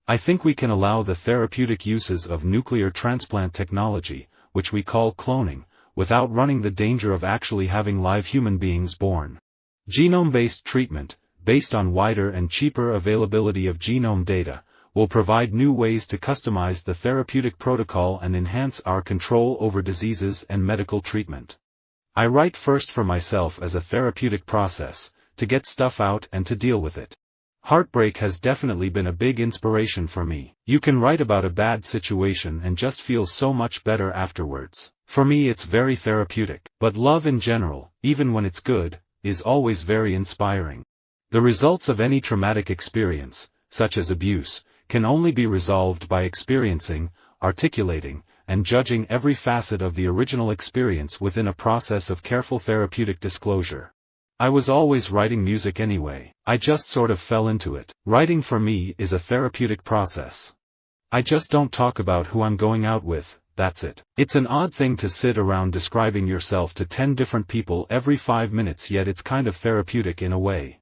I think we can allow the therapeutic uses of nuclear transplant technology, which we call cloning, without running the danger of actually having live human beings born. Genome-based treatment, based on wider and cheaper availability of genome data, will provide new ways to customize the therapeutic protocol and enhance our control over diseases and medical treatment. I write first for myself as a therapeutic process, to get stuff out and to deal with it. Heartbreak has definitely been a big inspiration for me. You can write about a bad situation and just feel so much better afterwards. For me it's very therapeutic. But love in general, even when it's good, is always very inspiring. The results of any traumatic experience, such as abuse, can only be resolved by experiencing, articulating, and judging every facet of the original experience within a process of careful therapeutic disclosure. I was always writing music anyway, I just sort of fell into it. Writing for me is a therapeutic process. I just don't talk about who I'm going out with, that's it. It's an odd thing to sit around describing yourself to 10 different people every 5 minutes, yet it's kind of therapeutic in a way.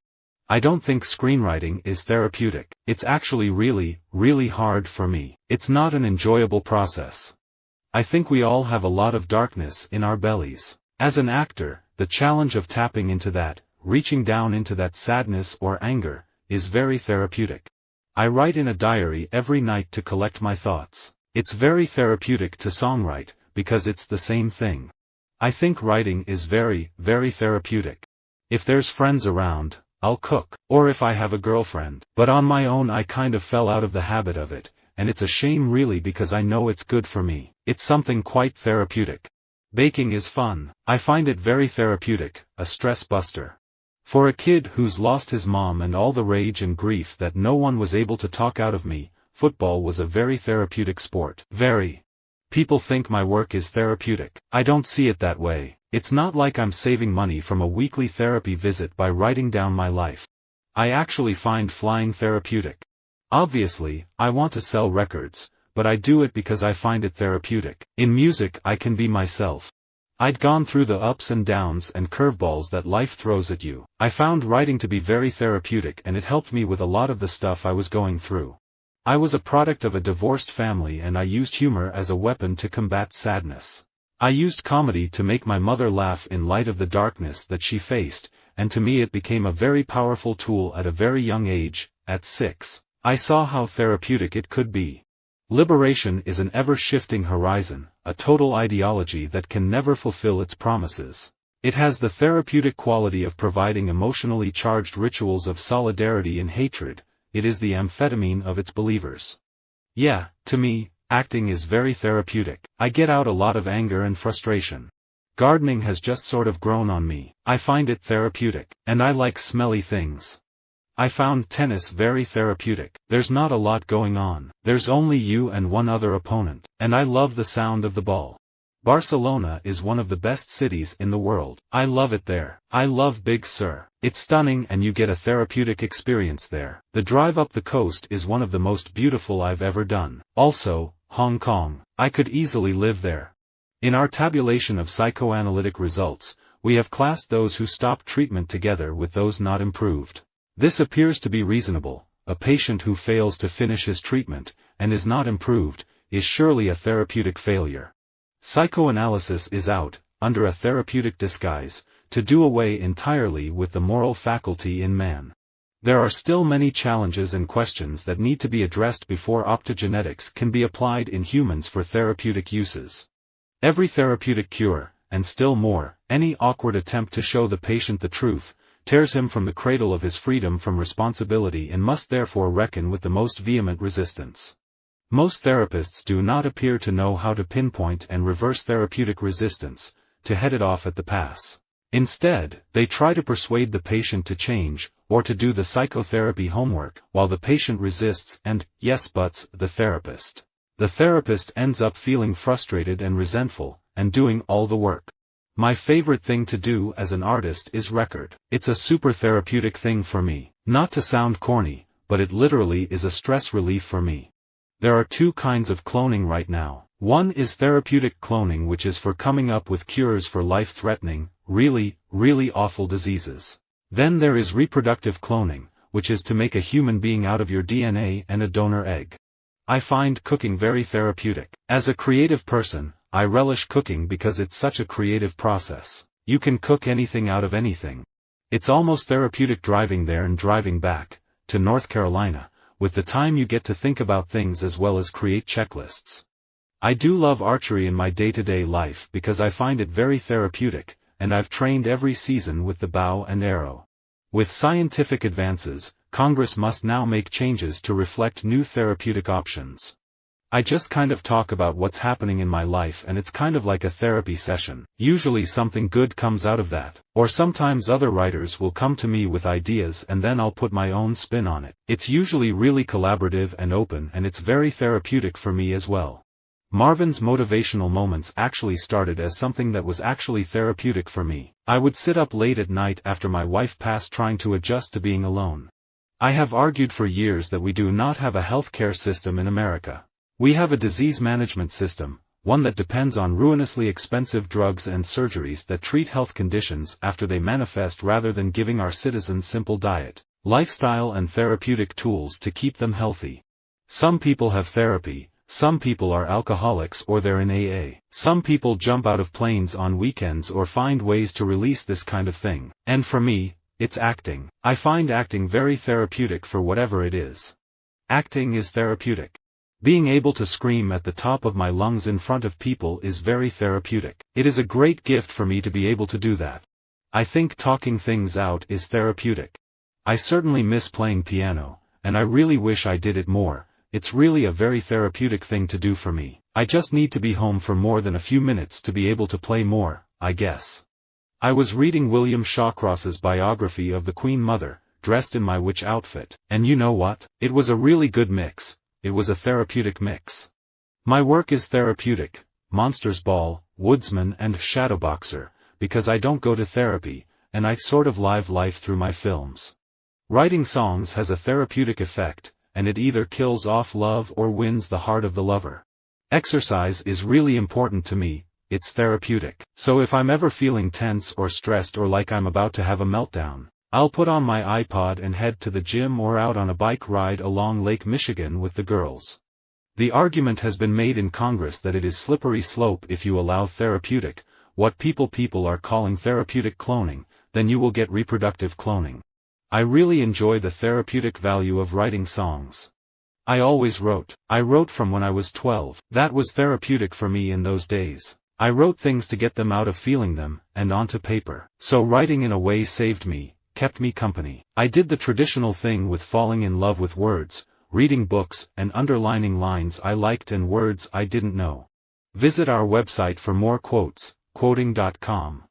I don't think screenwriting is therapeutic. It's actually really hard for me. It's not an enjoyable process. I think we all have a lot of darkness in our bellies. As an actor, the challenge of tapping into that, reaching down into that sadness or anger, is very therapeutic. I write in a diary every night to collect my thoughts. It's very therapeutic to songwrite, because it's the same thing. I think writing is very therapeutic. If there's friends around, I'll cook, or if I have a girlfriend. But on my own I kind of fell out of the habit of it, and it's a shame really because I know it's good for me. It's something quite therapeutic. Baking is fun. I find it very therapeutic, a stress buster. For a kid who's lost his mom and all the rage and grief that no one was able to talk out of me, football was a very therapeutic sport. Very. People think my work is therapeutic. I don't see it that way. It's not like I'm saving money from a weekly therapy visit by writing down my life. I actually find flying therapeutic. Obviously, I want to sell records, but I do it because I find it therapeutic. In music I can be myself. I'd gone through the ups and downs and curveballs that life throws at you. I found writing to be very therapeutic, and it helped me with a lot of the stuff I was going through. I was a product of a divorced family, and I used humor as a weapon to combat sadness. I used comedy to make my mother laugh in light of the darkness that she faced, and to me it became a very powerful tool at a very young age. At 6, I saw how therapeutic it could be. Liberation is an ever-shifting horizon, a total ideology that can never fulfill its promises. It has the therapeutic quality of providing emotionally charged rituals of solidarity in hatred. It is the amphetamine of its believers. Yeah, to me, acting is very therapeutic. I get out a lot of anger and frustration. Gardening has just sort of grown on me. I find it therapeutic. And I like smelly things. I found tennis very therapeutic. There's not a lot going on. There's only you and one other opponent. And I love the sound of the ball. Barcelona is one of the best cities in the world. I love it there. I love Big Sur. It's stunning and you get a therapeutic experience there. The drive up the coast is one of the most beautiful I've ever done. Also, Hong Kong. I could easily live there. In our tabulation of psychoanalytic results, we have classed those who stopped treatment together with those not improved. This appears to be reasonable. A patient who fails to finish his treatment, and is not improved, is surely a therapeutic failure. Psychoanalysis is out, under a therapeutic disguise, to do away entirely with the moral faculty in man. There are still many challenges and questions that need to be addressed before optogenetics can be applied in humans for therapeutic uses. Every therapeutic cure, and still more, any awkward attempt to show the patient the truth, tears him from the cradle of his freedom from responsibility and must therefore reckon with the most vehement resistance. Most therapists do not appear to know how to pinpoint and reverse therapeutic resistance, to head it off at the pass. Instead, they try to persuade the patient to change, or to do the psychotherapy homework, while the patient resists and, yes buts, the therapist. The therapist ends up feeling frustrated and resentful, and doing all the work. My favorite thing to do as an artist is record. It's a super therapeutic thing for me. Not to sound corny, but it literally is a stress relief for me. There are two kinds of cloning right now. One is therapeutic cloning, which is for coming up with cures for life-threatening, really awful diseases. Then there is reproductive cloning, which is to make a human being out of your DNA and a donor egg. I find cooking very therapeutic. As a creative person, I relish cooking because it's such a creative process. You can cook anything out of anything. It's almost therapeutic driving there and driving back, to North Carolina, with the time you get to think about things as well as create checklists. I do love archery in my day-to-day life because I find it very therapeutic, and I've trained every season with the bow and arrow. With scientific advances, Congress must now make changes to reflect new therapeutic options. I just kind of talk about what's happening in my life and it's kind of like a therapy session. Usually something good comes out of that, or sometimes other writers will come to me with ideas and then I'll put my own spin on it. It's usually really collaborative and open and it's very therapeutic for me as well. Marvin's motivational moments actually started as something that was actually therapeutic for me. I would sit up late at night after my wife passed trying to adjust to being alone. I have argued for years that we do not have a healthcare system in America. We have a disease management system, one that depends on ruinously expensive drugs and surgeries that treat health conditions after they manifest rather than giving our citizens simple diet, lifestyle and therapeutic tools to keep them healthy. Some people have therapy, some people are alcoholics or they're in AA. Some people jump out of planes on weekends or find ways to release this kind of thing. And for me, it's acting. I find acting very therapeutic for whatever it is. Acting is therapeutic. Being able to scream at the top of my lungs in front of people is very therapeutic. It is a great gift for me to be able to do that. I think talking things out is therapeutic. I certainly miss playing piano, and I really wish I did it more. It's really a very therapeutic thing to do for me. I just need to be home for more than a few minutes to be able to play more, I guess. I was reading William Shawcross's biography of the Queen Mother, dressed in my witch outfit, and you know what? It was a really good mix. It was a therapeutic mix. My work is therapeutic, Monsters Ball, Woodsman and Shadowboxer, because I don't go to therapy, and I sort of live life through my films. Writing songs has a therapeutic effect, and it either kills off love or wins the heart of the lover. Exercise is really important to me, it's therapeutic. So if I'm ever feeling tense or stressed or like I'm about to have a meltdown, I'll put on my iPod and head to the gym or out on a bike ride along Lake Michigan with the girls. The argument has been made in Congress that it is slippery slope if you allow therapeutic, what people are calling therapeutic cloning, then you will get reproductive cloning. I really enjoy the therapeutic value of writing songs. I always wrote. I wrote from when I was 12. That was therapeutic for me in those days. I wrote things to get them out of feeling them, and onto paper. So writing in a way saved me, kept me company. I did the traditional thing with falling in love with words, reading books and underlining lines I liked and words I didn't know. Visit our website for more quotes, quoting.com.